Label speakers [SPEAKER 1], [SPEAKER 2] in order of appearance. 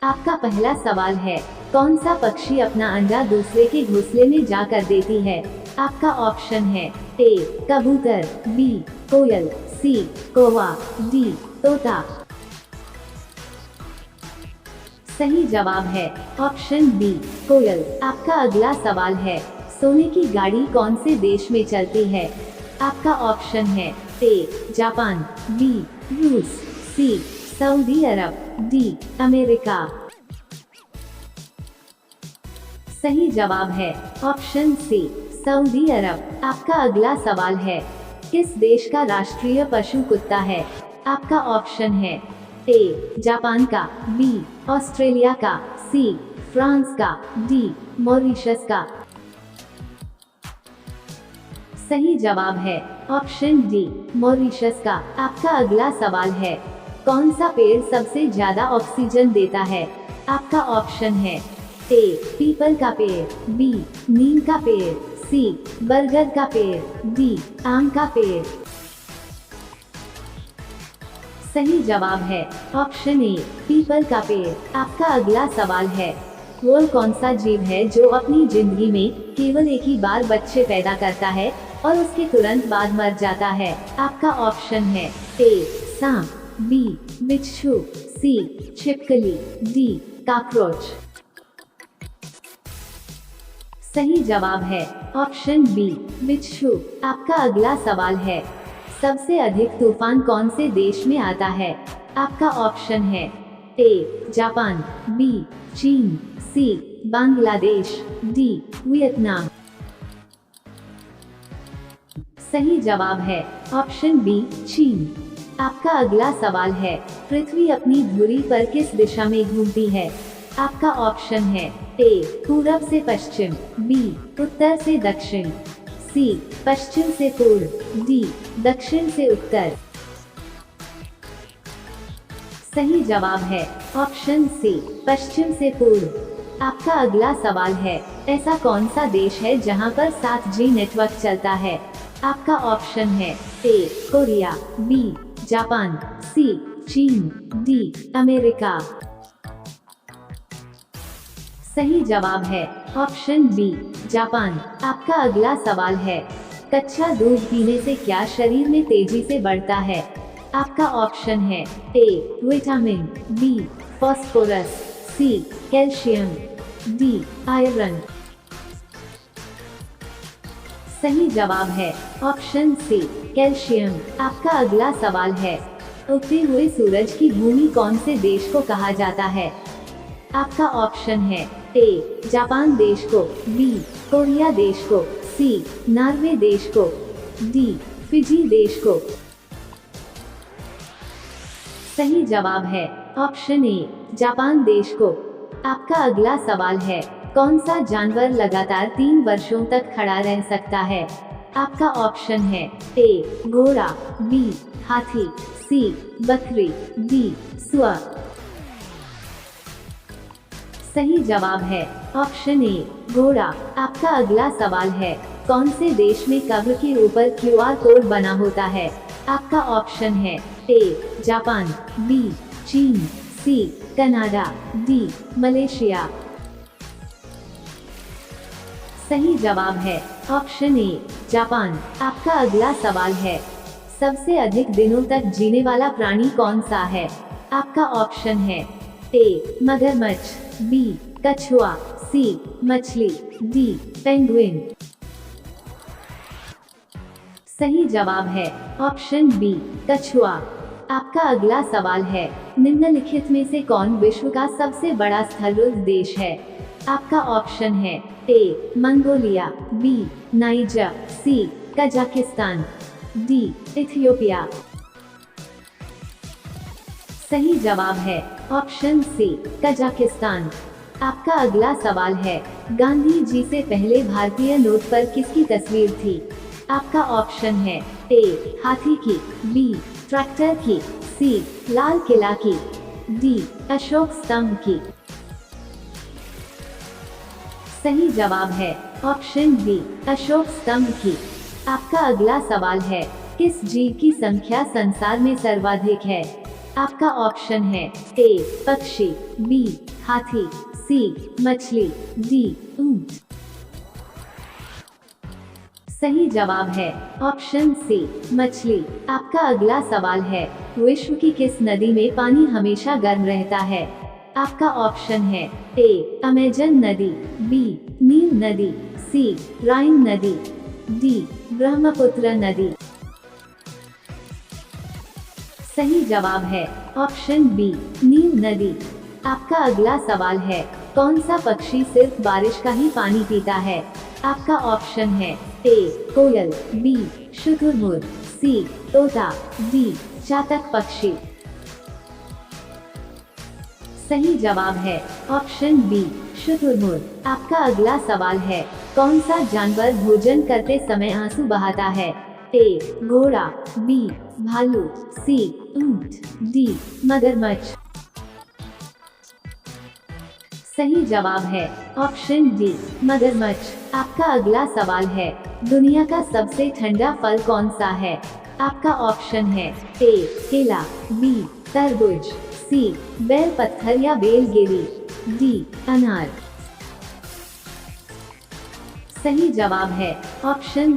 [SPEAKER 1] आपका पहला सवाल है, कौन सा पक्षी अपना अंडा दूसरे के घोंसले में जाकर देती है? आपका ऑप्शन है ए कबूतर, बी कोयल, सी कौवा, डी तोता। सही जवाब है ऑप्शन बी कोयल। आपका अगला सवाल है, सोने की गाड़ी कौन से देश में चलती है? आपका ऑप्शन है ए जापान, बी रूस, सी सऊदी अरब, डी अमेरिका। सही जवाब है ऑप्शन सी सऊदी अरब। आपका अगला सवाल है, किस देश का राष्ट्रीय पशु कुत्ता है? आपका ऑप्शन है ए जापान का, बी ऑस्ट्रेलिया का, सी फ्रांस का, डी मॉरिशस का। सही जवाब है ऑप्शन डी मॉरिशस का। आपका अगला सवाल है, कौन सा पेड़ सबसे ज्यादा ऑक्सीजन देता है? आपका ऑप्शन है ए पीपल का पेड़, बी नीम का पेड़, सी बरगद का पेड़, डी आम का पेड़। सही जवाब है ऑप्शन ए पीपल का पेड़। आपका अगला सवाल है, वो कौन सा जीव है जो अपनी जिंदगी में केवल एक ही बार बच्चे पैदा करता है और उसके तुरंत बाद मर जाता है? आपका ऑप्शन है ए सांप, बी बिच्छू, सी छिपकली, डी कॉकरोच। सही जवाब है ऑप्शन बी बिच्छू। आपका अगला सवाल है, सबसे अधिक तूफान कौन से देश में आता है? आपका ऑप्शन है ए जापान, बी चीन, सी बांग्लादेश, डी वियतनाम। सही जवाब है ऑप्शन बी चीन। आपका अगला सवाल है, पृथ्वी अपनी धुरी पर किस दिशा में घूमती है? आपका ऑप्शन है ए पूरब से पश्चिम, बी उत्तर से दक्षिण, सी पश्चिम से पूर्व, डी दक्षिण से उत्तर। सही जवाब है ऑप्शन सी पश्चिम से पूर्व। आपका अगला सवाल है, ऐसा कौन सा देश है जहां पर 7G नेटवर्क चलता है? आपका ऑप्शन है ए कोरिया, बी जापान, सी चीन, डी अमेरिका। सही जवाब है ऑप्शन बी जापान। आपका अगला सवाल है, कच्चा दूध पीने से क्या शरीर में तेजी से बढ़ता है? आपका ऑप्शन है A vitamin, B phosphorus, C calcium, D iron. सही जवाब है ऑप्शन सी कैल्शियम। आपका अगला सवाल है, उगते हुए सूरज की भूमि कौन से देश को कहा जाता है? आपका ऑप्शन है ए जापान देश को, बी कोरिया देश को, सी नॉर्वे देश को, डी फिजी देश को। सही जवाब है ऑप्शन ए जापान देश को। आपका अगला सवाल है, कौन सा जानवर लगातार 3 वर्षों तक खड़ा रह सकता है? आपका ऑप्शन है ए घोड़ा, बी हाथी, सी बकरी, डी सुअर। सही जवाब है ऑप्शन ए घोड़ा। आपका अगला सवाल है, कौन से देश में कब्र के ऊपर QR कोड बना होता है? आपका ऑप्शन है ए जापान, बी चीन, सी कनाडा, डी मलेशिया। सही जवाब है ऑप्शन ए जापान। आपका अगला सवाल है, सबसे अधिक दिनों तक जीने वाला प्राणी कौन सा है? आपका ऑप्शन है ए मगरमच्छ, बी कछुआ, सी मछली, डी पेंगुइन। सही जवाब है ऑप्शन बी कछुआ। आपका अगला सवाल है, निम्नलिखित में से कौन विश्व का सबसे बड़ा स्थलरुद्ध देश है? आपका ऑप्शन है ए मंगोलिया, बी नाइजर, सी कजाकिस्तान, डी इथियोपिया। सही जवाब है ऑप्शन सी कजाकिस्तान। आपका अगला सवाल है, गांधी जी से पहले भारतीय नोट पर किसकी तस्वीर थी? आपका ऑप्शन है ए हाथी की, बी ट्रैक्टर की, सी लाल किला की, डी अशोक स्तंभ की। सही जवाब है ऑप्शन बी अशोक स्तंभ की। आपका अगला सवाल है, किस जीव की संख्या संसार में सर्वाधिक है? आपका ऑप्शन है ए पक्षी, बी हाथी, सी मछली, डी ऊंट। सही जवाब है ऑप्शन सी मछली। आपका अगला सवाल है, विश्व की किस नदी में पानी हमेशा गर्म रहता है? आपका ऑप्शन है ए अमेजन नदी, बी नील नदी, सी राइन नदी, डी ब्रह्मपुत्र नदी। सही जवाब है ऑप्शन बी नील नदी। आपका अगला सवाल है, कौन सा पक्षी सिर्फ बारिश का ही पानी पीता है? आपका ऑप्शन है ए कोयल, बी शुतुरमुर्ग, सी तोता, डी चातक पक्षी। सही जवाब है ऑप्शन बी शुतुरमुर्ग। आपका अगला सवाल है, कौन सा जानवर भोजन करते समय आंसू बहाता है? ए घोड़ा, बी भालू, सी ऊंट, डी मगरमच्छ। सही जवाब है ऑप्शन डी मगरमच्छ। आपका अगला सवाल है, दुनिया का सबसे ठंडा फल कौन सा है? आपका ऑप्शन है ए केला, बी तरबूज, सी बेल पत्थर या बेलगेरी, डी अनार। सही जवाब है ऑप्शन